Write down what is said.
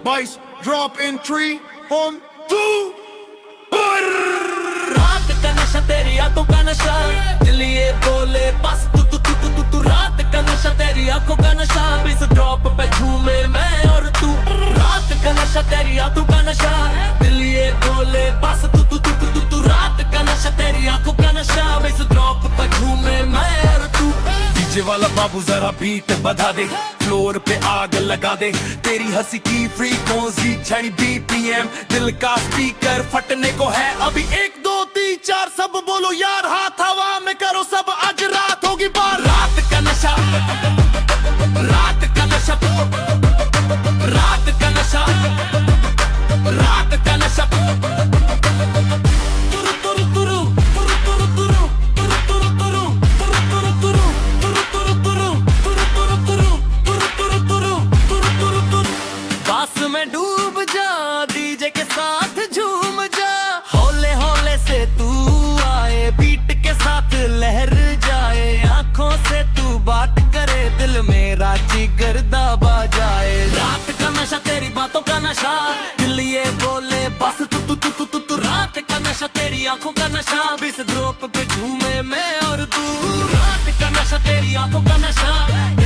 22 drop in 3 1 2 रात का नशा तेरी आंखों का नशा दिल ये बोले बस तू रात का नशा तेरी आंखों का नशा इस ड्रॉप पे झूमे मैं और तू रात का नशा तेरी आंखों का नशा दिल ये बोले बस तू रात का नशा तेरी आंखों का नशा इस ड्रॉप पे झूमे मैं और तू डीजे वाला बाबू जरा बीट बधा दे फ्लोर पे आग लगा दे तेरी हंसी की फ्रीक्वेंसी छड़ी बीपीएम दिल का स्पीकर फटने को है अभी 1 2 3 4 सब बोलो यार हाथ हवा में करो सब आज रात होगी बार रात का नशा रात का नशा रात का नशा रात का नशा बास में डूब जा डीजे के साथ झूम जा हौले हौले से तू आए बीट के साथ लहर जाए आंखों से तू बात करे दिल मेरा जिगर दबा जाए रात का नशा तेरी बातों का नशा दिल ये बोले बस तू रात का नशा तेरी आंखों का नशा इस ड्रॉप पे झूमे मैं और तू रात का नशा तेरी आंखों का नशा